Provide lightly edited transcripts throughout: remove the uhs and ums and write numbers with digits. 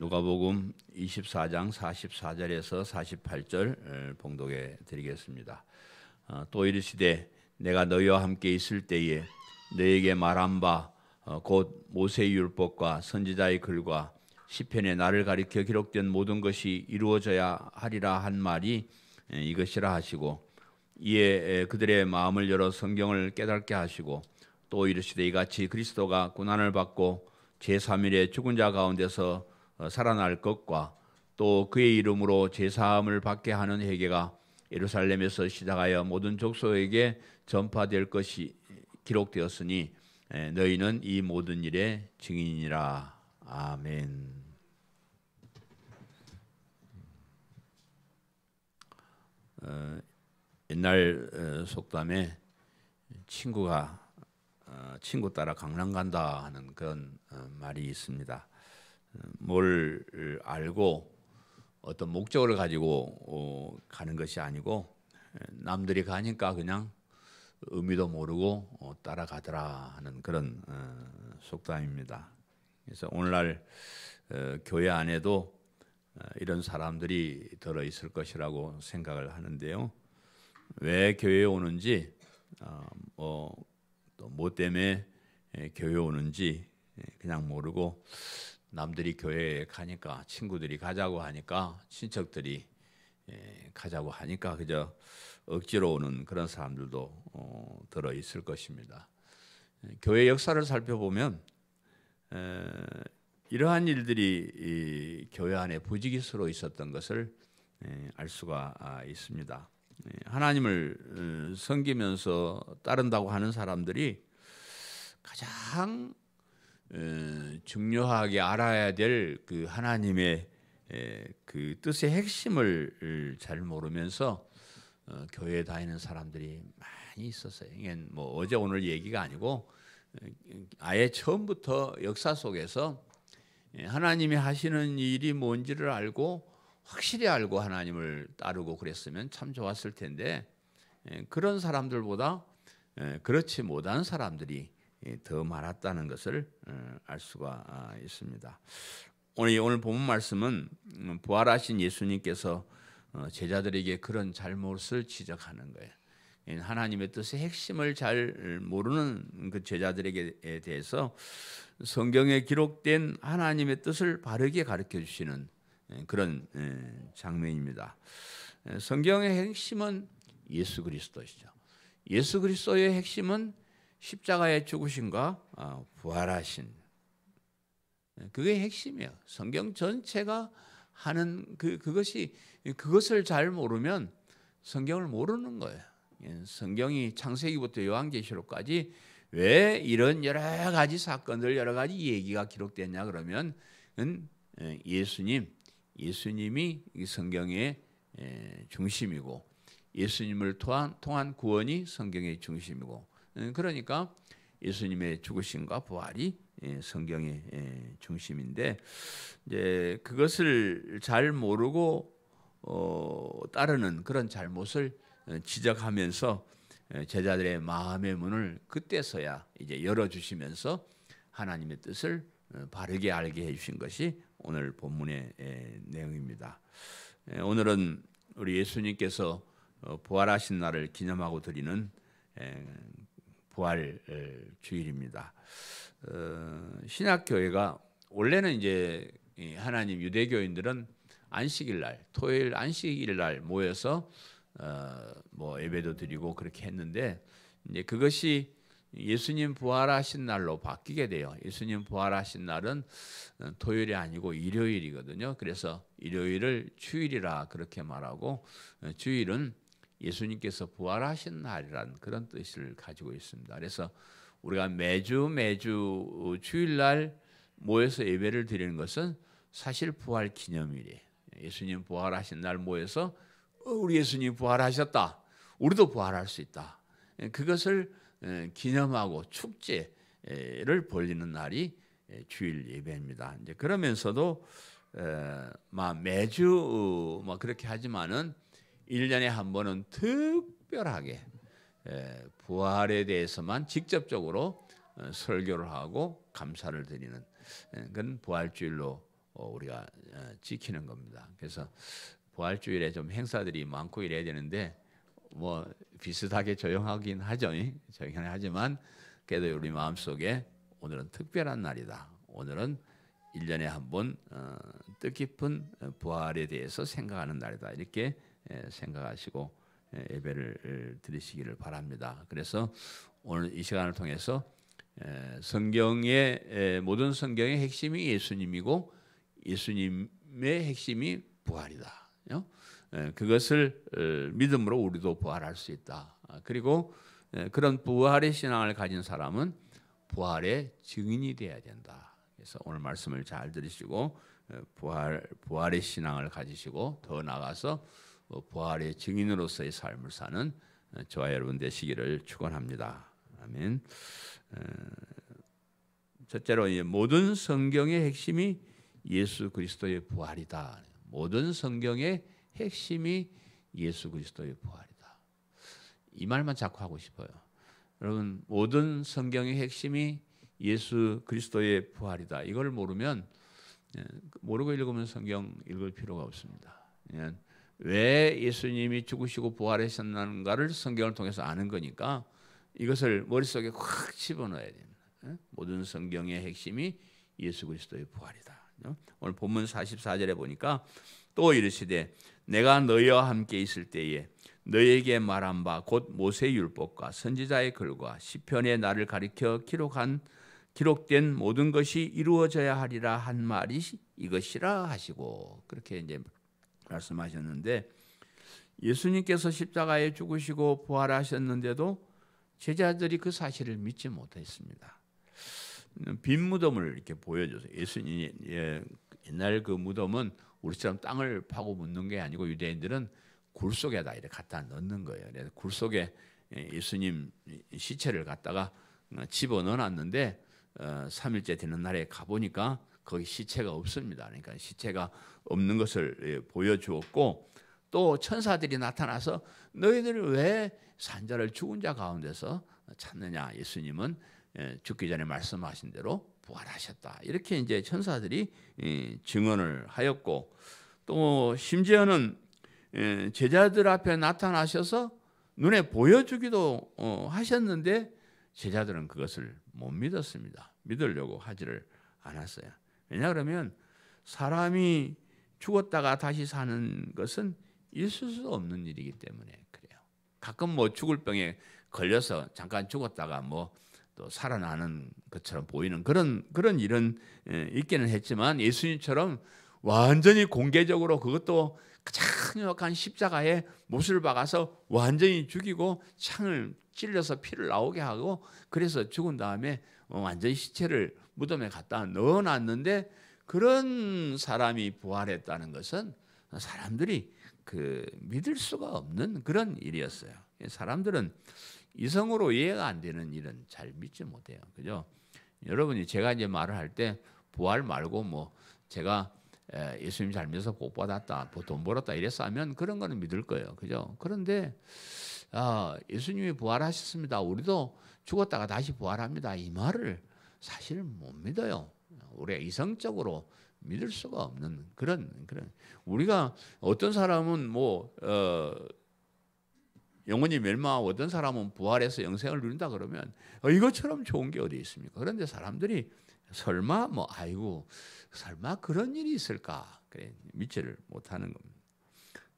누가복음 24장 44절에서 48절 봉독해 드리겠습니다. 또 이르시되 내가 너희와 함께 있을 때에 너희에게 말한 바 곧 모세의 율법과 선지자의 글과 시편에 나를 가리켜 기록된 모든 것이 이루어져야 하리라 한 말이 이것이라 하시고, 이에 그들의 마음을 열어 성경을 깨닫게 하시고, 또 이르시되 이같이 그리스도가 고난을 받고 제3일에 죽은 자 가운데서 살아날 것과 또 그의 이름으로 제사함을 받게 하는 회개가 예루살렘에서 시작하여 모든 족속에게 전파될 것이 기록되었으니 너희는 이 모든 일의 증인이라. 아멘. 옛날 속담에 친구 따라 강남 간다 하는 그런 말이 있습니다. 뭘 알고 어떤 목적을 가지고 가는 것이 아니고 남들이 가니까 그냥 의미도 모르고 따라가더라 하는 그런 속담입니다. 그래서 오늘날 교회 안에도 이런 사람들이 들어 있을 것이라고 생각을 하는데요. 왜 교회에 오는지 뭐 때문에 교회에 오는지 그냥 모르고 남들이 교회에 가니까, 친구들이 가자고 하니까, 친척들이 가자고 하니까 그저 억지로 오는 그런 사람들도 들어 있을 것입니다. 교회 역사를 살펴보면 이러한 일들이 교회 안에 부지기수로 있었던 것을 알 수가 있습니다. 하나님을 섬기면서 따른다고 하는 사람들이 가장 중요하게 알아야 될 그 하나님의 그 뜻의 핵심을 잘 모르면서 교회에 다니는 사람들이 많이 있었어요. 이게 뭐 어제 오늘 얘기가 아니고 아예 처음부터 역사 속에서 하나님이 하시는 일이 뭔지를 알고 확실히 알고 하나님을 따르고 그랬으면 참 좋았을 텐데, 그런 사람들보다 그렇지 못한 사람들이 더 많았다는 것을 알 수가 있습니다. 오늘 본문 말씀은 부활하신 예수님께서 제자들에게 그런 잘못을 지적하는 거예요. 하나님의 뜻의 핵심을 잘 모르는 그 제자들에게 대해서 성경에 기록된 하나님의 뜻을 바르게 가르쳐 주시는 그런 장면입니다. 성경의 핵심은 예수 그리스도시죠. 예수 그리스도의 핵심은 십자가의 죽으심과 부활하신, 그게 핵심이에요. 성경 전체가 하는 그것을 잘 모르면 성경을 모르는 거예요. 성경이 창세기부터 요한계시록까지 왜 이런 여러 가지 사건들, 여러 가지 얘기가 기록됐냐 그러면 예수님이 이 성경의 중심이고, 예수님을 통한 구원이 성경의 중심이고, 그러니까 예수님의 죽으심과 부활이 성경의 중심인데, 이제 그것을 잘 모르고 따르는 그런 잘못을 지적하면서 제자들의 마음의 문을 그때서야 이제 열어주시면서 하나님의 뜻을 바르게 알게 해주신 것이 오늘 본문의 내용입니다. 오늘은 우리 예수님께서 부활하신 날을 기념하고 드리는 부활 주일입니다. 신약교회가 원래는 이제 하나님 유대교인들은 안식일 날, 토요일 안식일 날 모여서 뭐 예배도 드리고 그렇게 했는데, 이제 그것이 예수님 부활하신 날로 바뀌게 돼요. 예수님 부활하신 날은 토요일이 아니고 일요일이거든요. 그래서 일요일을 주일이라 그렇게 말하고, 주일은 예수님께서 부활하신 날이라는 그런 뜻을 가지고 있습니다. 그래서 우리가 매주 주일날 모여서 예배를 드리는 것은 사실 부활 기념일이에요. 예수님 부활하신 날 모여서 우리 예수님 부활하셨다, 우리도 부활할 수 있다, 그것을 기념하고 축제를 벌리는 날이 주일 예배입니다. 이제 그러면서도 매주 그렇게 하지만은 1년에 한 번은 특별하게 부활에 대해서만 직접적으로 설교를 하고 감사를 드리는 그런 부활주일로 우리가 지키는 겁니다. 그래서 부활주일에 좀 행사들이 많고 이래야 되는데 뭐 비슷하게 조용하긴 하죠. 조용하긴 하지만 그래도 우리 마음속에 오늘은 특별한 날이다. 오늘은 1년에 한 번 뜻깊은 부활에 대해서 생각하는 날이다. 이렇게 생각하시고 예배를 드리시기를 바랍니다. 그래서 오늘 이 시간을 통해서 성경의 모든 성경의 핵심이 예수님이고 예수님의 핵심이 부활이다. 그것을 믿음으로 우리도 부활할 수 있다. 그리고 그런 부활의 신앙을 가진 사람은 부활의 증인이 되어야 된다. 그래서 오늘 말씀을 잘 들으시고 부활의 신앙을 가지시고 더 나아가서 부활의 증인으로서의 삶을 사는 저와 여러분 되시기를 축원합니다. 아멘. 첫째로 모든 성경의 핵심이 예수 그리스도의 부활이다. 모든 성경의 핵심이 예수 그리스도의 부활이다. 이 말만 자꾸 하고 싶어요. 여러분, 모든 성경의 핵심이 예수 그리스도의 부활이다. 이걸 모르면 모르고 읽으면 성경 읽을 필요가 없습니다. 왜 예수님이 죽으시고 부활하셨는가를 성경을 통해서 아는 거니까 이것을 머릿속에 확 집어넣어야 됩니다. 모든 성경의 핵심이 예수 그리스도의 부활이다. 오늘 본문 44절에 보니까 또 이르시되 내가 너희와 함께 있을 때에 너희에게 말한 바 곧 모세의 율법과 선지자의 글과 시편에 나를 가리켜 기록된 모든 것이 이루어져야 하리라 한 말이 이것이라 하시고 그렇게 이제 말씀하셨는데 예수님께서 십자가에 죽으시고 부활하셨는데도 제자들이 그 사실을 믿지 못했습니다. 빈 무덤을 이렇게 보여줘서 예수님 옛날 그 무덤은 우리처럼 땅을 파고 묻는 게 아니고 유대인들은 굴 속에다 이렇게 갖다 넣는 거예요. 그래서 굴 속에 예수님 시체를 갖다가 집어 넣어놨는데 3일째 되는 날에 가보니까 거기 시체가 없습니다. 그러니까 시체가 없는 것을 보여주었고 또 천사들이 나타나서 너희들 왜 산자를 죽은 자 가운데서 찾느냐? 예수님은 죽기 전에 말씀하신 대로 부활하셨다. 이렇게 이제 천사들이 증언을 하였고 또 심지어는 제자들 앞에 나타나셔서 눈에 보여주기도 하셨는데 제자들은 그것을 못 믿었습니다. 믿으려고 하지를 않았어요. 왜냐 그러면 사람이 죽었다가 다시 사는 것은 있을 수 없는 일이기 때문에 그래요. 가끔 뭐 죽을 병에 걸려서 잠깐 죽었다가 뭐 또 살아나는 것처럼 보이는 그런 일은 있기는 했지만 예수님처럼 완전히 공개적으로 그것도 창역한 십자가에 못을 박아서 완전히 죽이고 창을 찔러서 피를 나오게 하고 그래서 죽은 다음에 완전히 시체를 무덤에 갖다 넣어놨는데 그런 사람이 부활했다는 것은 사람들이 믿을 수가 없는 그런 일이었어요. 사람들은 이성으로 이해가 안 되는 일은 잘 믿지 못해요. 그죠? 여러분이 제가 이제 말을 할 때 부활 말고 뭐 제가 예수님 잘 믿어서 복 받았다, 돈 벌었다 이래서 하면 그런 거는 믿을 거예요. 그죠? 그런데 예수님이 부활하셨습니다. 우리도 죽었다가 다시 부활합니다. 이 말을 사실 못 믿어요. 우리가 이성적으로 믿을 수가 없는 그런 우리가 어떤 사람은 뭐 영원히 멸망하고 어떤 사람은 부활해서 영생을 누린다 그러면 이것처럼 좋은 게 어디 있습니까? 그런데 사람들이 설마 설마 그런 일이 있을까? 그래, 믿지를 못하는 겁니다.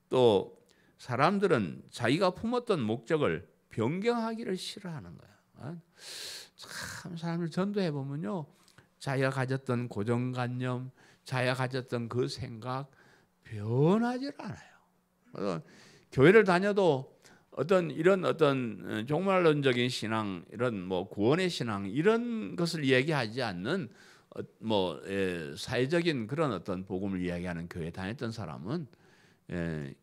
또 사람들은 자기가 품었던 목적을 변경하기를 싫어하는 거야. 참 사람을 전도해 보면요, 자기가 가졌던 고정관념, 자기가 가졌던 그 생각 변하지 않아요. 교회를 다녀도 이런 종말론적인 신앙, 이런 뭐 구원의 신앙 이런 것을 이야기하지 않는 사회적인 그런 어떤 복음을 이야기하는 교회 다녔던 사람은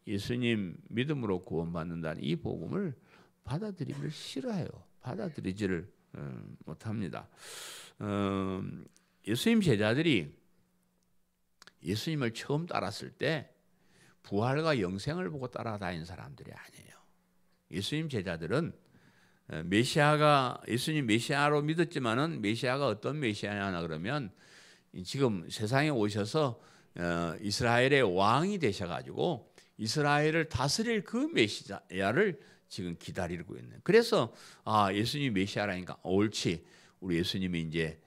예수님 믿음으로 구원받는다는 이 복음을 받아들이기를 싫어해요. 받아들이지를 못합니다. 예수님 제자들이 예수님을 처음 따랐을 때 부활과 영생을 보고 따라다닌 사람들이 아니에요. 예수님 제자들은 예수님 메시아로 믿었지만은 메시아가 어떤 메시아냐 그러면 지금 세상에 오셔서 이스라엘의 왕이 되셔가지고 이스라엘을 다스릴 그 메시아를 지금 기다리고 있는. 그래서 예수님이 메시아라니까 옳지. 우리 예수님이 이제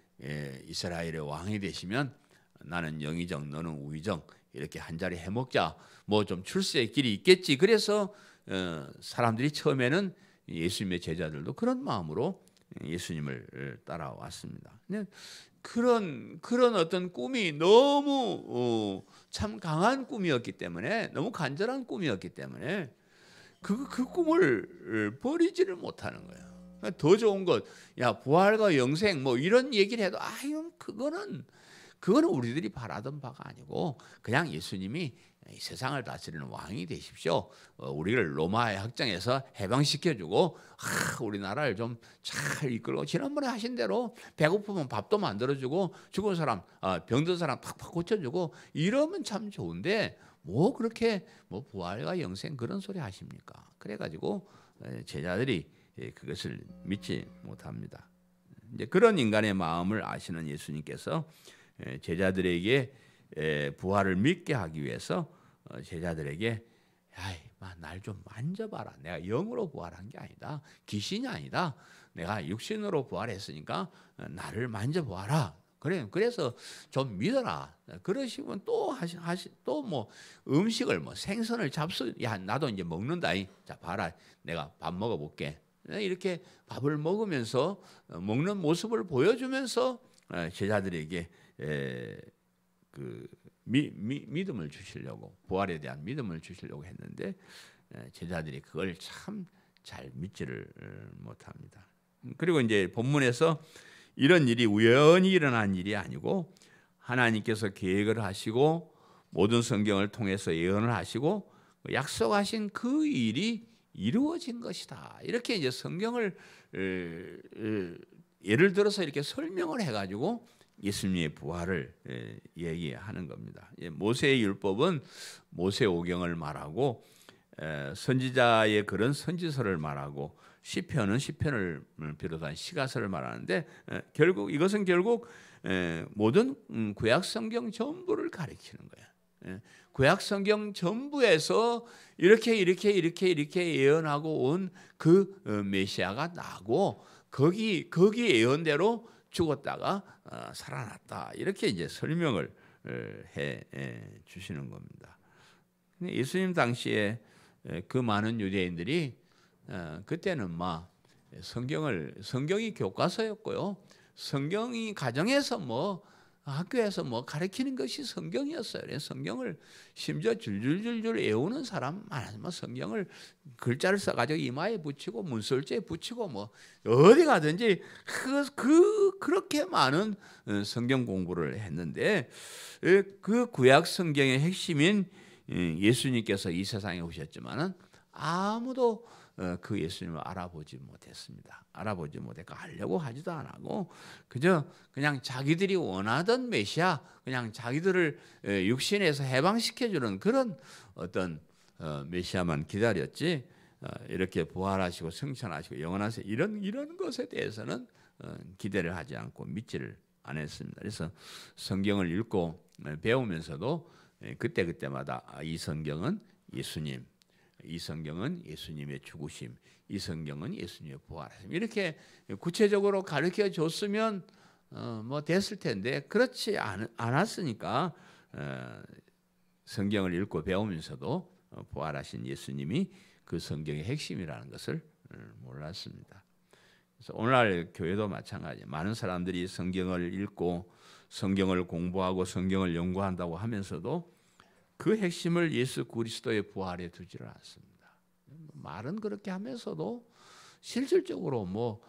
이스라엘의 왕이 되시면 나는 영의정, 너는 우의정 이렇게 한 자리 해먹자. 뭐 좀 출세의 길이 있겠지. 그래서 사람들이 처음에는 예수님의 제자들도 그런 마음으로 예수님을 따라왔습니다. 그런 어떤 꿈이 너무 참 강한 꿈이었기 때문에, 너무 간절한 꿈이었기 때문에 그 꿈을 버리지를 못하는 거예요. 더 좋은 것, 부활과 영생 뭐 이런 얘기를 해도 그거는 우리들이 바라던 바가 아니고 그냥 예수님이 이 세상을 다스리는 왕이 되십시오. 우리를 로마의 학장에서 해방시켜주고 우리나라를 좀 잘 이끌고 지난번에 하신 대로 배고프면 밥도 만들어주고 죽은 사람, 병든 사람 팍팍 고쳐주고 이러면 참 좋은데 뭐 그렇게 뭐 부활과 영생 그런 소리 하십니까? 그래가지고 제자들이 그것을 믿지 못합니다. 이제 그런 인간의 마음을 아시는 예수님께서 제자들에게 부활을 믿게 하기 위해서 제자들에게 날 좀 만져봐라. 내가 영으로 부활한 게 아니다. 귀신이 아니다. 내가 육신으로 부활했으니까 나를 만져보아라. 그래서 좀 믿어라. 그러시면 또 뭐 음식을 뭐 생선을 나도 이제 먹는다. 자 봐라. 내가 밥 먹어볼게. 이렇게 밥을 먹으면서 먹는 모습을 보여주면서 제자들에게 그 믿음을 주시려고, 부활에 대한 믿음을 주시려고 했는데 제자들이 그걸 참 잘 믿지를 못합니다. 그리고 이제 본문에서 이런 일이 우연히 일어난 일이 아니고 하나님께서 계획을 하시고 모든 성경을 통해서 예언을 하시고 약속하신 그 일이 이루어진 것이다. 이렇게 이제 성경을 예를 들어서 이렇게 설명을 해가지고 예수님의 부활을 얘기하는 겁니다. 모세의 율법은 모세오경을 말하고 선지자의 그런 선지서를 말하고 시편은 시편을 비롯한 시가서를 말하는데 이것은 결국 모든 구약 성경 전부를 가리키는 거예요. 구약 성경 전부에서 이렇게 예언하고 온 그 메시아가 나고 거기 예언대로 죽었다가 살아났다. 이렇게 이제 설명을 해 주시는 겁니다. 예수님 당시에 그 많은 유대인들이 그때는 성경이 교과서였고요. 성경이 가정에서 뭐 학교에서 뭐 가르치는 것이 성경이었어요. 그래서 성경을 심지어 줄줄줄줄 외우는 사람 많아서 성경을 글자를 써가지고 이마에 붙이고 문설주에 붙이고 뭐 어디 가든지 그렇게 많은 성경 공부를 했는데 그 구약 성경의 핵심인 예수님께서 이 세상에 오셨지만은 아무도 그 예수님을 알아보지 못했습니다. 알아보지 못했고 알려고 하지도 않고 그냥 자기들이 원하던 메시아, 그냥 자기들을 육신에서 해방시켜주는 그런 어떤 메시아만 기다렸지 이렇게 부활하시고 승천하시고 영원하세요 이런 것에 대해서는 기대를 하지 않고 믿지를 않았습니다. 그래서 성경을 읽고 배우면서도 그때마다 이 성경은 예수님, 이 성경은 예수님의 죽으심, 이 성경은 예수님의 부활하심 이렇게 구체적으로 가르쳐 줬으면 뭐 됐을 텐데 그렇지 않았으니까 성경을 읽고 배우면서도 부활하신 예수님이 그 성경의 핵심이라는 것을 몰랐습니다. 그래서 오늘날 교회도 마찬가지예요. 많은 사람들이 성경을 읽고 성경을 공부하고 성경을 연구한다고 하면서도 그 핵심을 예수 그리스도의 부활에 두지를 않습니다. 말은 그렇게 하면서도 실질적으로 뭐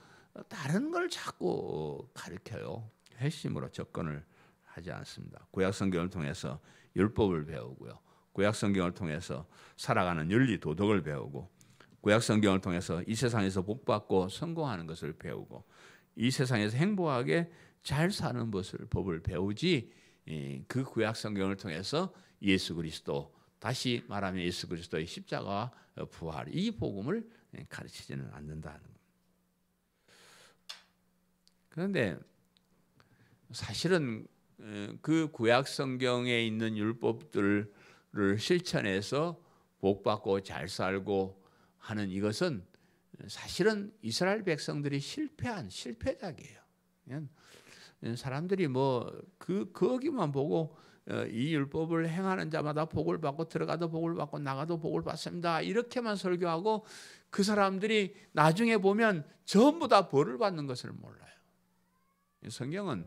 다른 걸 자꾸 가르쳐요. 핵심으로 접근을 하지 않습니다. 구약 성경을 통해서 율법을 배우고요. 구약 성경을 통해서 살아가는 윤리 도덕을 배우고 구약 성경을 통해서 이 세상에서 복받고 성공하는 것을 배우고 이 세상에서 행복하게 잘 사는 법을 배우지 그 구약 성경을 통해서 예수 그리스도, 다시 말하면 예수 그리스도의 십자가와 부활, 이 복음을 가르치지는 않는다는 겁니다. 그런데 사실은 그 구약 성경에 있는 율법들을 실천해서 복받고 잘 살고 하는 이것은 사실은 이스라엘 백성들이 실패한 실패작이에요. 사람들이 거기만 보고 이 율법을 행하는 자마다 복을 받고 들어가도 복을 받고 나가도 복을 받습니다. 이렇게만 설교하고 그 사람들이 나중에 보면 전부 다 벌을 받는 것을 몰라요. 성경은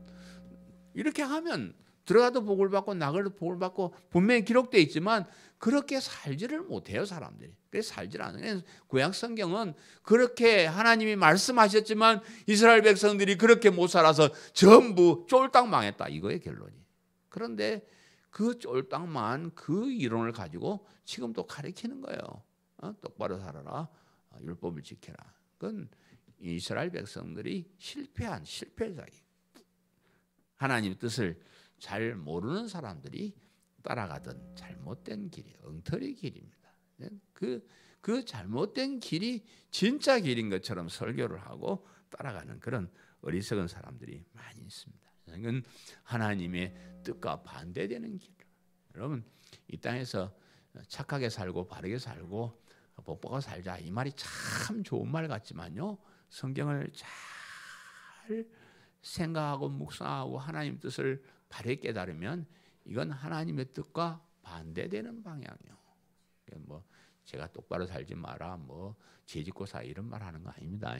이렇게 하면 들어가도 복을 받고 나가도 복을 받고 분명히 기록되어 있지만 그렇게 살지를 못해요, 사람들이. 그래서 살질 않아요. 구약 성경은 그렇게 하나님이 말씀하셨지만 이스라엘 백성들이 그렇게 못 살아서 전부 쫄딱 망했다, 이거의 결론이. 그런데 그 쫄딱만 그 이론을 가지고 지금도 가르치는 거예요. 똑바로 살아라, 율법을 지켜라. 그건 이스라엘 백성들이 실패한 실패작이에요. 하나님 뜻을 잘 모르는 사람들이 따라가던 잘못된 길이 엉터리 길입니다. 그 잘못된 길이 진짜 길인 것처럼 설교를 하고 따라가는 그런 어리석은 사람들이 많이 있습니다. 이건 하나님의 뜻과 반대되는 길. 여러분, 이 땅에서 착하게 살고 바르게 살고 복받고 살자, 이 말이 참 좋은 말 같지만요, 성경을 잘 생각하고 묵상하고 하나님 뜻을 바르게 깨달으면 이건 하나님의 뜻과 반대되는 방향이요. 제가 똑바로 살지 마라, 죄짓고 사, 이런 말 하는 거 아닙니다.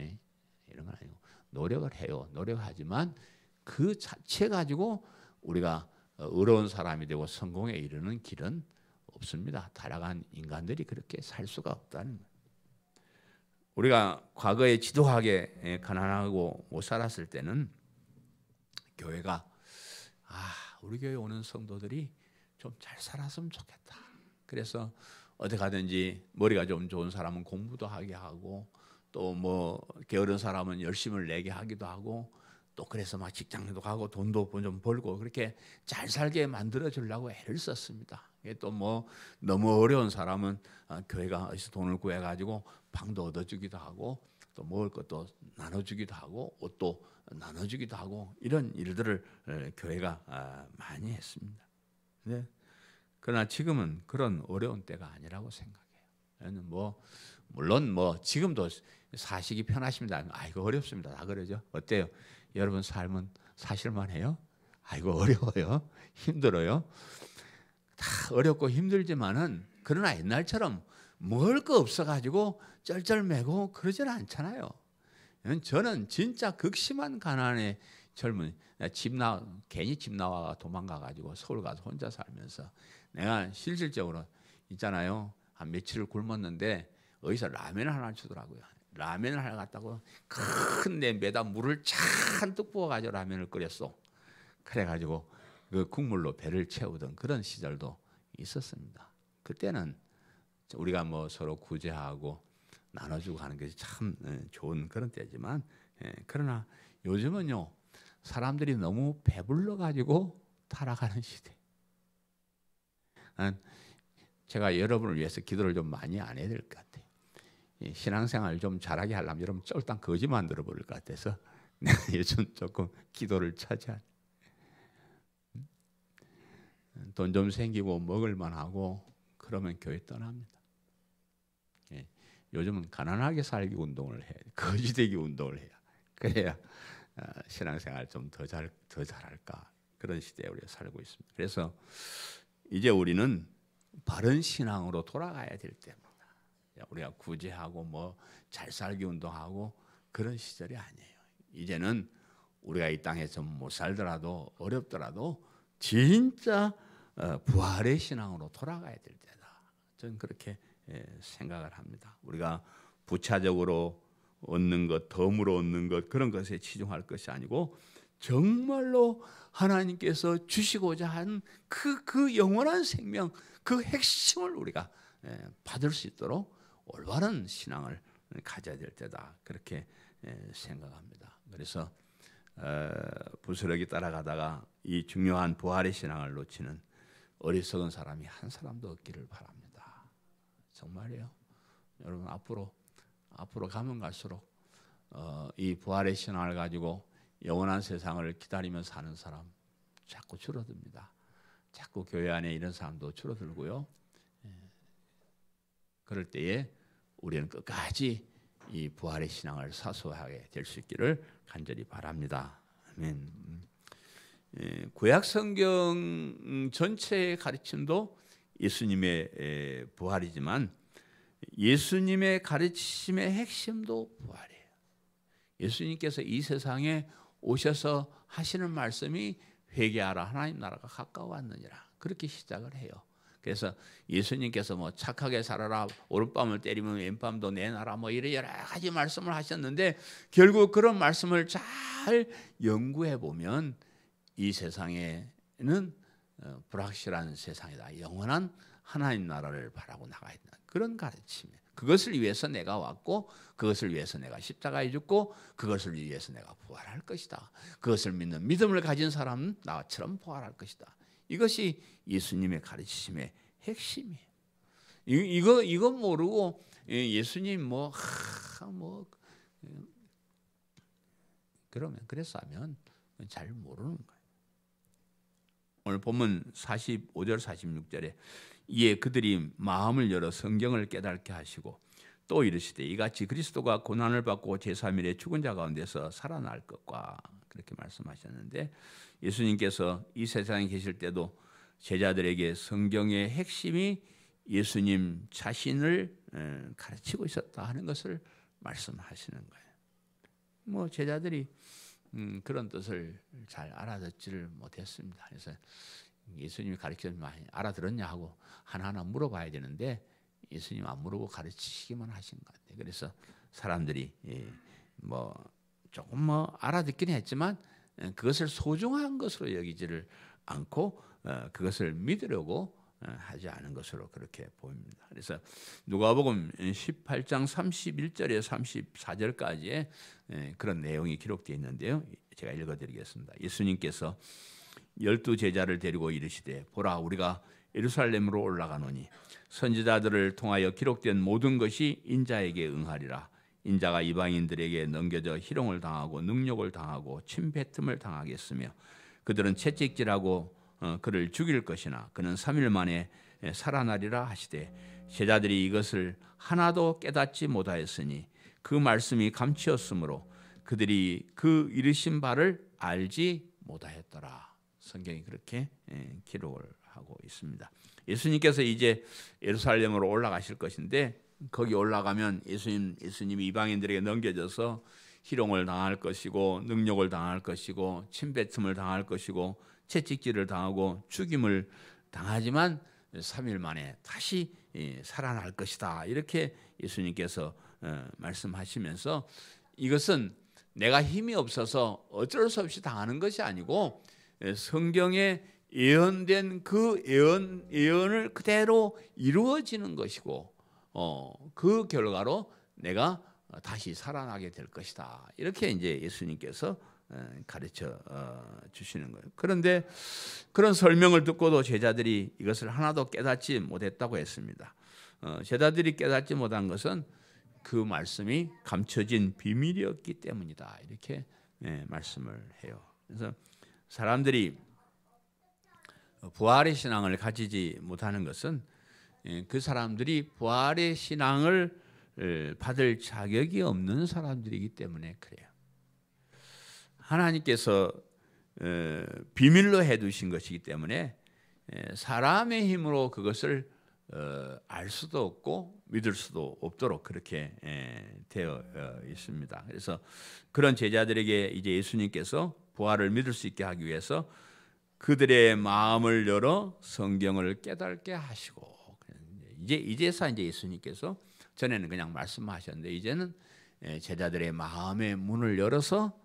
이런 건 아니고 노력을 해요. 노력하지만 그 자체 가지고 우리가 의로운 사람이 되고 성공에 이르는 길은 없습니다. 타락한 인간들이 그렇게 살 수가 없다는 거예요. 우리가 과거에 지독하게 가난하고 못 살았을 때는 교회가 우리 교회 오는 성도들이 좀 잘 살았으면 좋겠다. 그래서 어디 가든지 머리가 좀 좋은 사람은 공부도 하게 하고 또 게으른 사람은 열심을 내게 하기도 하고 또 그래서 막 직장도 가고 돈도 좀 벌고 그렇게 잘 살게 만들어 주려고 애를 썼습니다. 또 너무 어려운 사람은 교회가 어디서 돈을 구해 가지고 방도 얻어주기도 하고 또 먹을 것도 나눠주기도 하고 옷도 나눠주기도 하고 이런 일들을 교회가 많이 했습니다. 네. 그러나 지금은 그런 어려운 때가 아니라고 생각해요. 물론 지금도 사시기 편하십니다. 아이고 어렵습니다. 다 그러죠. 어때요? 여러분 삶은 사실만해요? 아이고 어려워요. 힘들어요. 다 어렵고 힘들지만은 그러나 옛날처럼 먹을 거 없어가지고 쩔쩔매고 그러지는 않잖아요. 저는 진짜 극심한 가난의 젊은 괜히 집 나와 도망가가지고 서울 가서 혼자 살면서 내가 실질적으로 있잖아요. 한 며칠을 굶었는데 어디서 라면을 하나 주더라고요. 라면을 하나 갖다고 큰 냄비에다 물을 잔뜩 부어가지고 라면을 끓였어. 그래가지고 그 국물로 배를 채우던 그런 시절도 있었습니다. 그때는 우리가 서로 구제하고 나눠주고 하는 것이 참 좋은 그런 때지만 그러나 요즘은요 사람들이 너무 배불러가지고 타락하는 시대. 제가 여러분을 위해서 기도를 좀 많이 안 해야 될 것 같아요. 신앙생활 좀 잘하게 하려면 여러분 쫄딱 거지 만들어 버릴 것 같아서 내가 요즘 조금 기도를 차지한. 돈 좀 생기고 먹을만 하고 그러면 교회 떠납니다. 요즘은 가난하게 살기 운동을 해, 거지되기 운동을 해야 그래야 신앙생활 좀 더 잘할까 그런 시대에 우리가 살고 있습니다. 그래서 이제 우리는 바른 신앙으로 돌아가야 될 때입니다. 우리가 구제하고 잘 살기 운동하고 그런 시절이 아니에요. 이제는 우리가 이 땅에서 못 살더라도 어렵더라도 진짜 부활의 신앙으로 돌아가야 될 때다. 저는 그렇게 생각을 합니다. 우리가 부차적으로 얻는 것, 덤으로 얻는 것 그런 것에 치중할 것이 아니고 정말로 하나님께서 주시고자 한 그 영원한 생명, 그 핵심을 우리가 받을 수 있도록 올바른 신앙을 가져야 될 때다. 그렇게 생각합니다. 그래서 부스러기 따라가다가 이 중요한 부활의 신앙을 놓치는 어리석은 사람이 한 사람도 없기를 바랍니다. 정말이에요. 여러분 앞으로 가면 갈수록 이 부활의 신앙을 가지고 영원한 세상을 기다리며 사는 사람 자꾸 줄어듭니다. 자꾸 교회 안에 이런 사람도 줄어들고요. 그럴 때에 우리는 끝까지 이 부활의 신앙을 사수하게 될 수 있기를 간절히 바랍니다. 아멘. 구약 성경 전체의 가르침도 예수님의 부활이지만 예수님의 가르치심의 핵심도 부활이에요. 예수님께서 이 세상에 오셔서 하시는 말씀이 회개하라, 하나님 나라가 가까워왔느니라, 그렇게 시작을 해요. 그래서 예수님께서 뭐 착하게 살아라, 오른밤을 때리면 왼밤도 내놔라, 뭐 이런 여러 가지 말씀을 하셨는데 결국 그런 말씀을 잘 연구해 보면 이 세상에는 불확실한 세상이다, 영원한 하나님 나라를 바라고 나가야 된다, 그런 가르침이에요. 그것을 위해서 내가 왔고, 그것을 위해서 내가 십자가에 죽고, 그것을 위해서 내가 부활할 것이다. 그것을 믿는 믿음을 가진 사람은 나처럼 부활할 것이다. 이것이 예수님의 가르치심의 핵심이에요. 이거 모르고 예수님 그래서 하면 잘 모르는 거예요. 오늘 본문 45절 46절에 이에 그들이 마음을 열어 성경을 깨닫게 하시고 또 이르시되 이같이 그리스도가 고난을 받고 제3일에 죽은 자 가운데서 살아날 것과, 그렇게 말씀하셨는데 예수님께서 이 세상에 계실 때도 제자들에게 성경의 핵심이 예수님 자신을 가르치고 있었다 하는 것을 말씀하시는 거예요. 뭐 제자들이 그런 뜻을 잘 알아듣지를 못했습니다. 그래서 예수님이 가르치면 많이 알아들었냐 하고 하나하나 물어봐야 되는데 예수님 안 물어보고 가르치시기만 하신 것 같아요. 그래서 사람들이 조금 알아듣긴 했지만 그것을 소중한 것으로 여기지를 않고 그것을 믿으려고 하지 않은 것으로 그렇게 보입니다. 그래서 누가복음 18장 31절에 34절까지의 그런 내용이 기록되어 있는데요. 제가 읽어드리겠습니다. 예수님께서 12 제자를 데리고 이르시되 보라, 우리가 예루살렘으로 올라가노니 선지자들을 통하여 기록된 모든 것이 인자에게 응하리라. 인자가 이방인들에게 넘겨져 희롱을 당하고 능욕을 당하고 침뱉음을 당하겠으며 그들은 채찍질하고 그를 죽일 것이나 그는 3일 만에 살아나리라 하시되 제자들이 이것을 하나도 깨닫지 못하였으니 그 말씀이 감추었으므로 그들이 그 이르신 바를 알지 못하였더라. 성경이 그렇게 기록을 하고 있습니다. 예수님께서 이제 예루살렘으로 올라가실 것인데 거기 올라가면 예수님이 이방인들에게 넘겨져서 희롱을 당할 것이고 능욕을 당할 것이고 침뱉음을 당할 것이고 채찍질을 당하고 죽임을 당하지만 3일 만에 다시 살아날 것이다, 이렇게 예수님께서 말씀하시면서 이것은 내가 힘이 없어서 어쩔 수 없이 당하는 것이 아니고 성경에 예언된 그 예언을 그대로 이루어지는 것이고 그 결과로 내가 다시 살아나게 될 것이다, 이렇게 이제 예수님께서 가르쳐 주시는 거예요. 그런데 그런 설명을 듣고도 제자들이 이것을 하나도 깨닫지 못했다고 했습니다. 제자들이 깨닫지 못한 것은 그 말씀이 감춰진 비밀이었기 때문이다, 이렇게 말씀을 해요. 그래서 사람들이 부활의 신앙을 가지지 못하는 것은 그 사람들이 부활의 신앙을 받을 자격이 없는 사람들이기 때문에 그래요. 하나님께서 비밀로 해두신 것이기 때문에 사람의 힘으로 그것을 알 수도 없고 믿을 수도 없도록 그렇게 되어 있습니다. 그래서 그런 제자들에게 이제 예수님께서 부활을 믿을 수 있게 하기 위해서 그들의 마음을 열어 성경을 깨닫게 하시고, 이제서 이제 예수님께서 전에는 그냥 말씀하셨는데 이제는 제자들의 마음의 문을 열어서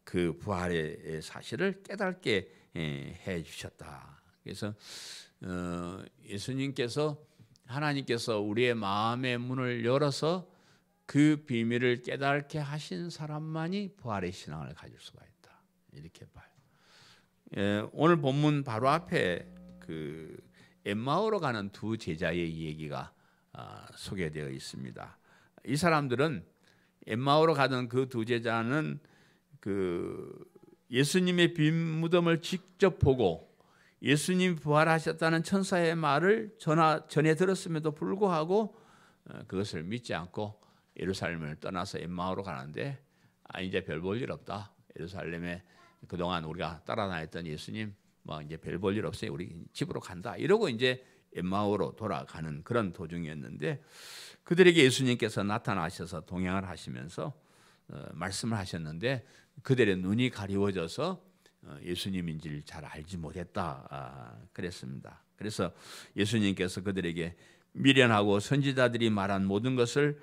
그 부활의 사실을 깨닫게 해 주셨다. 그래서 예수님께서, 하나님께서 우리의 마음의 문을 열어서 그 비밀을 깨닫게 하신 사람만이 부활의 신앙을 가질 수가 있다, 이렇게 봐요. 오늘 본문 바로 앞에 그 엠마오로 가는 두 제자의 얘기가 소개되어 있습니다. 이 사람들은 엠마오로 가던 그 두 제자는 그 예수님의 빈 무덤을 직접 보고 예수님 부활하셨다는 천사의 말을 전해 들었음에도 불구하고 그것을 믿지 않고 예루살렘을 떠나서 엠마오로 가는데 이제 별 볼 일 없다. 예루살렘에 그동안 우리가 따라다녔던 예수님 뭐 이제 별 볼 일 없어요. 우리 집으로 간다. 이러고 이제 엠마오로 돌아가는 그런 도중이었는데 그들에게 예수님께서 나타나셔서 동행을 하시면서 말씀을 하셨는데 그들의 눈이 가리워져서 예수님인지를 잘 알지 못했다 그랬습니다. 그래서 예수님께서 그들에게 미련하고 선지자들이 말한 모든 것을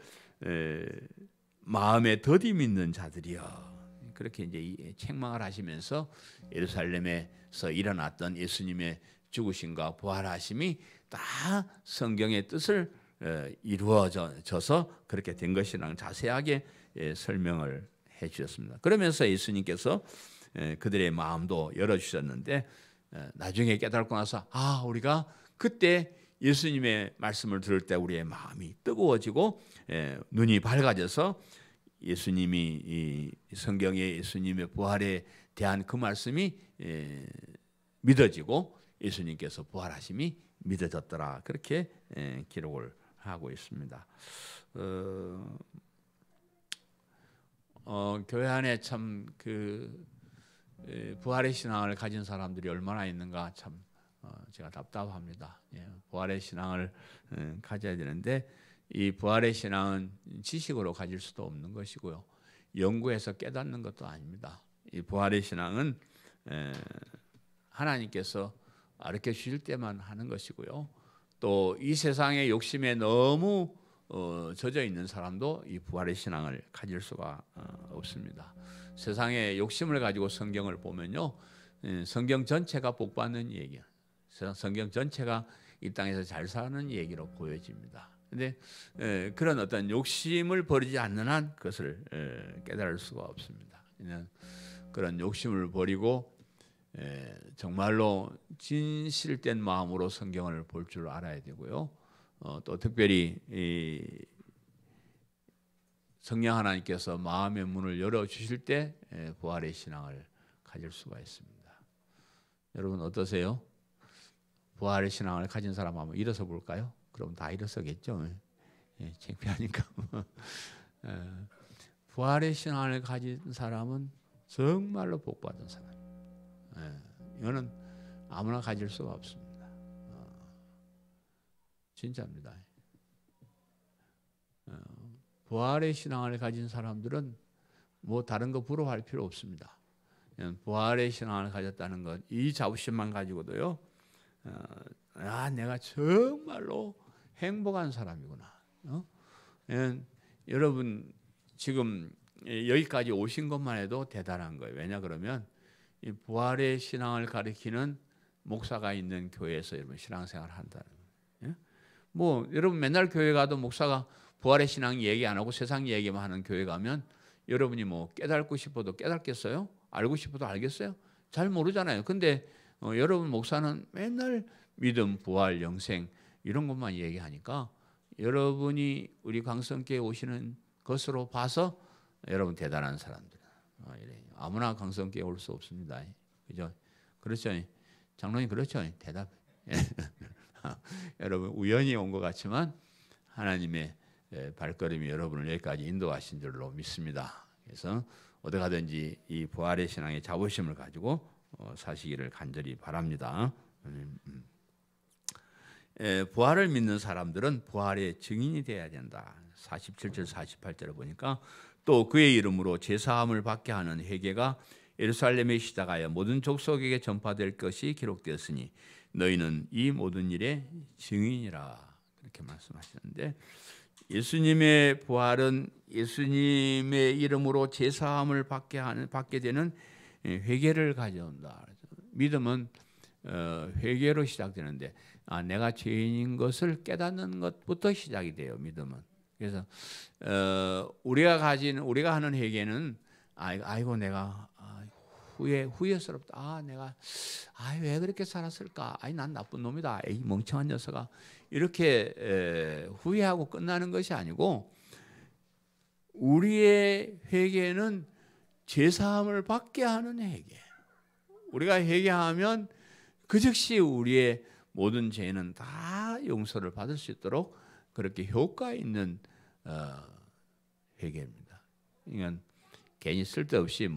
마음에 더디 믿는 자들이여 그렇게 이제 책망을 하시면서 예루살렘에서 일어났던 예수님의 죽으심과 부활하심이 다 성경의 뜻을 이루어져서 그렇게 된 것이라는 자세하게 설명을 해 주셨습니다. 그러면서 예수님께서 그들의 마음도 열어주셨는데 나중에 깨닫고 나서 우리가 그때 예수님의 말씀을 들을 때 우리의 마음이 뜨거워지고 눈이 밝아져서 예수님이 이 성경의 예수님의 부활에 대한 그 말씀이 믿어지고 예수님께서 부활하심이 믿어졌더라 그렇게 기록을 하고 있습니다. 교회 안에 참 그 부활의 신앙을 가진 사람들이 얼마나 있는가 참 제가 답답합니다. 부활의 신앙을 가져야 되는데 이 부활의 신앙은 지식으로 가질 수도 없는 것이고요. 연구해서 깨닫는 것도 아닙니다. 이 부활의 신앙은 하나님께서 가르쳐 주실 때만 하는 것이고요. 또 이 세상의 욕심에 너무 젖어 있는 사람도 이 부활의 신앙을 가질 수가 없습니다. 세상의 욕심을 가지고 성경을 보면요, 성경 전체가 복받는 얘기야. 성경 전체가 이 땅에서 잘 사는 얘기로 보여집니다. 근데 그런 어떤 욕심을 버리지 않는 한 그것을 깨달을 수가 없습니다. 그런 욕심을 버리고 정말로 진실된 마음으로 성경을 볼 줄 알아야 되고요. 또 특별히 성령 하나님께서 마음의 문을 열어주실 때 부활의 신앙을 가질 수가 있습니다. 여러분 어떠세요? 부활의 신앙을 가진 사람 한번 일어서 볼까요? 그럼 다 일어서겠죠. 창피하니까. 부활의 신앙을 가진 사람은 정말로 복받은 사람. 이거는 아무나 가질 수가 없습니다. 진짜입니다. 부활의 신앙을 가진 사람들은 뭐 다른 거 부러워할 필요 없습니다. 부활의 신앙을 가졌다는 것, 이 자부심만 가지고도요. 내가 정말로 행복한 사람이구나. 여러분 지금 여기까지 오신 것만 해도 대단한 거예요. 왜냐 그러면 이 부활의 신앙을 가리키는 목사가 있는 교회에서 여러분 신앙생활을 한다는 거예요. 뭐 여러분 맨날 교회 가도 목사가 부활의 신앙 얘기 안 하고 세상 얘기만 하는 교회 가면 여러분이 뭐 깨닫고 싶어도 깨닫겠어요? 알고 싶어도 알겠어요? 잘 모르잖아요. 근데 여러분 목사는 맨날 믿음, 부활, 영생 이런 것만 얘기하니까 여러분이 우리 강성교회 오시는 것으로 봐서 여러분 대단한 사람들. 아무나 강성교회 올 수 없습니다. 그죠? 그렇죠? 장로님 그렇죠? 대답. 여러분 우연히 온 것 같지만 하나님의 발걸음이 여러분을 여기까지 인도하신 줄로 믿습니다. 그래서 어디 가든지 이 부활의 신앙의 자부심을 가지고 사시기를 간절히 바랍니다. 부활을 믿는 사람들은 부활의 증인이 되어야 된다. 47절 48절을 보니까 또 그의 이름으로 제사함을 받게 하는 회개가 예루살렘에 시작하여 모든 족속에게 전파될 것이 기록되었으니 너희는 이 모든 일의 증인이라 그렇게 말씀하시는데 예수님의 부활은 예수님의 이름으로 제사함을 받게 되는 회개를 가져온다. 믿음은 회개로 시작되는데 내가 죄인인 것을 깨닫는 것부터 시작이 돼요. 믿음은. 그래서 우리가 하는 회개는 아이고 내가 후회스럽다. 내가 왜 그렇게 살았을까? 난 나쁜 놈이다. 이 멍청한 녀석아. 이렇게 후회하고 끝나는 것이 아니고 우리의 회개는 죄사함을 받게 하는 회개. 우리가 회개하면 그 즉시 우리의 모든 죄는 다 용서를 받을 수 있도록 그렇게 효과 있는 회개입니다. 그러니까 괜히 쓸데없이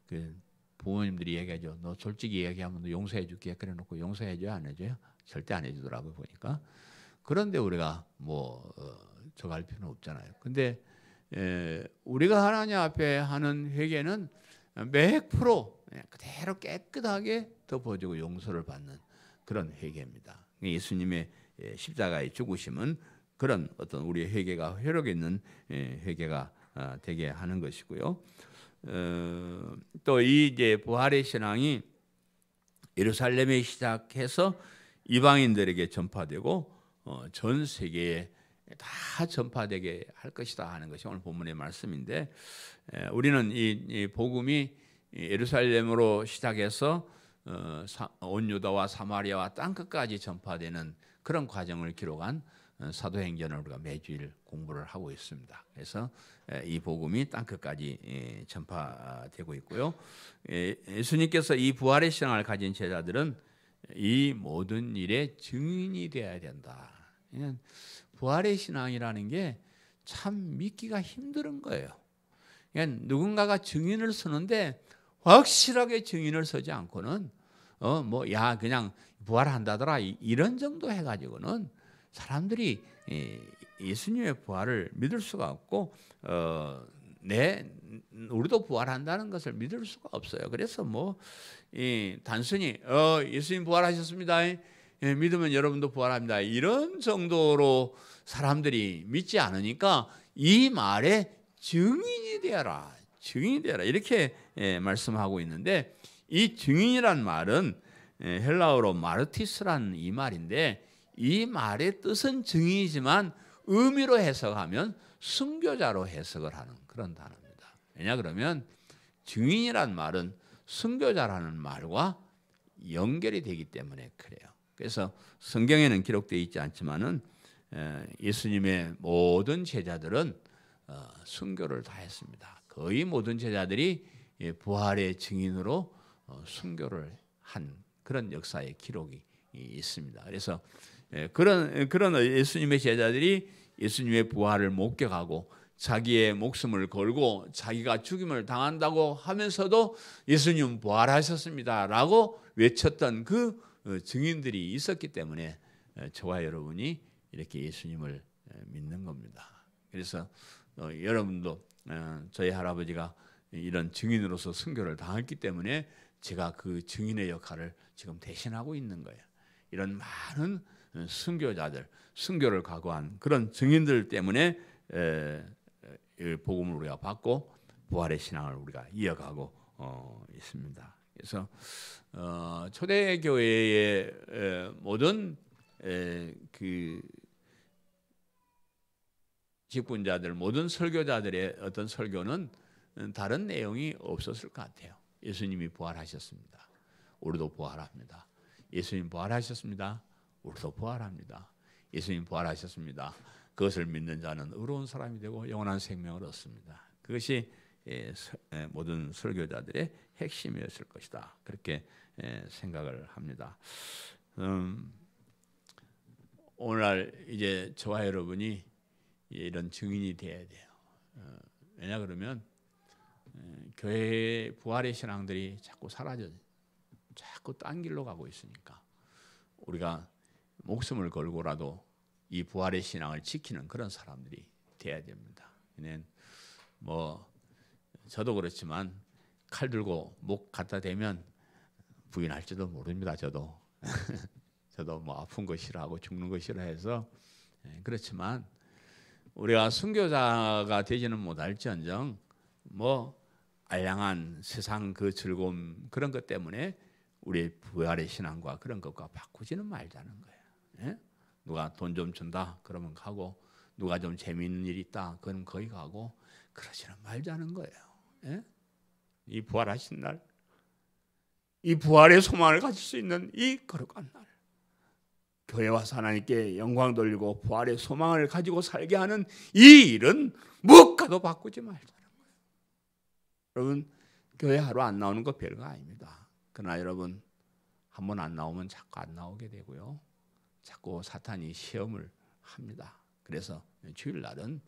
그 부모님들이 얘기하죠. 너 솔직히 얘기하면 너 용서해 줄게. 그래 놓고 용서해줘요? 안 해줘요? 절대 안 해주더라고요, 보니까. 그런데 우리가 저거 할 필요는 없잖아요. 근데 우리가 하나님 앞에 하는 회개는 100% 그대로 깨끗하게 덮어주고 용서를 받는 그런 회개입니다. 예수님의 십자가의 죽으심은 그런 어떤 우리의 회개가 효력 있는 회개가 되게 하는 것이고요. 또 이 이제 부활의 신앙이 예루살렘에 시작해서 이방인들에게 전파되고 전 세계에 다 전파되게 할 것이다 하는 것이 오늘 본문의 말씀인데, 우리는 이 복음이 예루살렘으로 시작해서 온 유다와 사마리아와 땅 끝까지 전파되는 그런 과정을 기록한 사도행전을 우리가 매주일 공부를 하고 있습니다. 그래서 이 복음이 땅 끝까지 전파되고 있고요. 예수님께서 이 부활의 신앙을 가진 제자들은 이 모든 일의 증인이 되어야 된다. 부활의 신앙이라는 게 참 믿기가 힘든 거예요. 그러니까 누군가가 증인을 서는데 확실하게 증인을 서지 않고는 그냥 부활한다더라 이런 정도 해가지고는 사람들이 예수님의 부활을 믿을 수가 없고 우리도 부활한다는 것을 믿을 수가 없어요. 그래서 단순히 예수님 부활하셨습니다. 믿으면 여러분도 부활합니다. 이런 정도로 사람들이 믿지 않으니까 이 말에 증인이 되어라, 증인이 되어라 이렇게 말씀하고 있는데, 이 증인이란 말은 헬라어로 마르티스란 이 말인데, 이 말의 뜻은 증인이지만 의미로 해석하면 순교자로 해석을 하는 그런 단어입니다. 왜냐 그러면 증인이란 말은 순교자라는 말과 연결이 되기 때문에 그래요. 그래서 성경에는 기록되어 있지 않지만은 예수님의 모든 제자들은 순교를 다 했습니다. 거의 모든 제자들이 부활의 증인으로 순교를 한 그런 역사의 기록이 있습니다. 그래서 그런 예수님의 제자들이 예수님의 부활을 목격하고 자기의 목숨을 걸고 자기가 죽임을 당한다고 하면서도 예수님 부활하셨습니다라고 외쳤던 그 증인들이 있었기 때문에 저와 여러분이 이렇게 예수님을 믿는 겁니다. 그래서 여러분도 저희 할아버지가 이런 증인으로서 순교를 당했기 때문에 제가 그 증인의 역할을 지금 대신하고 있는 거예요. 이런 많은 순교자들, 순교를 각오한 그런 증인들 때문에 복음을 우리가 받고 부활의 신앙을 우리가 이어가고 있습니다. 그래서 초대교회의 모든 그 직분자들, 모든 설교자들의 어떤 설교는 다른 내용이 없었을 것 같아요. 예수님이 부활하셨습니다. 우리도 부활합니다. 예수님 부활하셨습니다. 우리도 부활합니다. 예수님 부활하셨습니다. 그것을 믿는 자는 의로운 사람이 되고 영원한 생명을 얻습니다. 그것이 모든 설교자들의 핵심이었을 것이다. 그렇게 생각을 합니다. 오늘날 이제 저와 여러분이 이런 증인이 되어야 돼요. 왜냐 그러면 교회의 부활의 신앙들이 자꾸 사라져, 자꾸 딴 길로 가고 있으니까 우리가 목숨을 걸고라도 이 부활의 신앙을 지키는 그런 사람들이 돼야 됩니다. 저도 그렇지만 칼 들고 목 갖다 대면 부인할지도 모릅니다. 저도 아픈 거 싫어하고 죽는 거 싫어해서 그렇지만 우리가 순교자가 되지는 못할지언정 알량한 세상 그 즐거움 그런 것 때문에 우리의 부활의 신앙과 그런 것과 바꾸지는 말자는 거예요. 누가 돈 좀 준다 그러면 가고, 누가 좀 재미있는 일 있다 그러면 거기 가고, 그러지는 말자는 거예요. 이 부활하신 날, 이 부활의 소망을 가질 수 있는 이 거룩한 날, 교회 와서 하나님께 영광 돌리고 부활의 소망을 가지고 살게 하는 이 일은 무엇과도 바꾸지 말자는 거예요. 여러분 교회 하루 안 나오는 거 별거 아닙니다. 그러나 여러분 한 번 안 나오면 자꾸 안 나오게 되고요. 자꾸 사탄이 시험을 합니다. 그래서 주일날은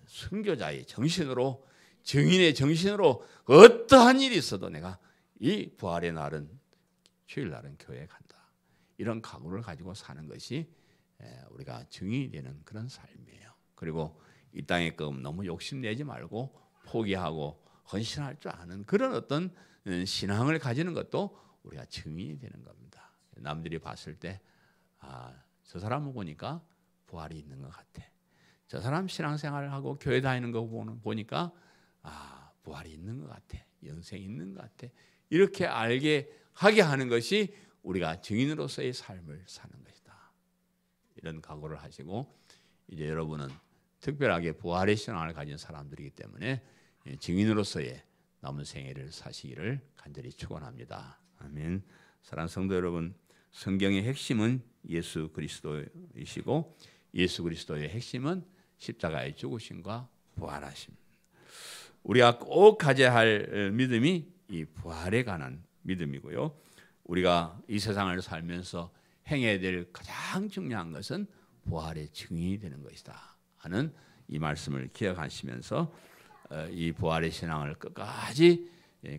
순교자의 정신으로, 증인의 정신으로 어떠한 일이 있어도 내가 이 부활의 날은, 주일날은 교회에 간다, 이런 각오를 가지고 사는 것이 우리가 증인이 되는 그런 삶이에요. 그리고 이 땅의 것 너무 욕심내지 말고 포기하고 헌신할 줄 아는 그런 어떤 신앙을 가지는 것도 우리가 증인이 되는 겁니다. 남들이 봤을 때 저 사람을 보니까 부활이 있는 것 같아. 저 사람 신앙생활을 하고 교회 다니는 거 보니까 부활이 있는 것 같아. 영생이 있는 것 같아. 이렇게 알게 하게 하는 것이 우리가 증인으로서의 삶을 사는 것이다. 이런 각오를 하시고 이제 여러분은 특별하게 부활의 신앙을 가진 사람들이기 때문에 증인으로서의 남은 생애를 사시기를 간절히 축원합니다. 아멘. 사랑하는 성도 여러분, 성경의 핵심은 예수 그리스도이시고 예수 그리스도의 핵심은 십자가의 죽으심과 부활하심. 우리가 꼭 가져야 할 믿음이 이 부활에 관한 믿음이고요. 우리가 이 세상을 살면서 행해야 될 가장 중요한 것은 부활의 증인이 되는 것이다 하는 이 말씀을 기억하시면서 이 부활의 신앙을 끝까지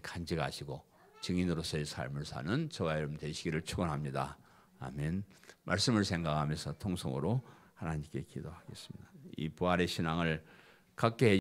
간직하시고 증인으로서의 삶을 사는 저와 여러분 되시기를 축원합니다. 아멘. 말씀을 생각하면서 통성으로 하나님께 기도하겠습니다. 이 부활의 신앙을 갖게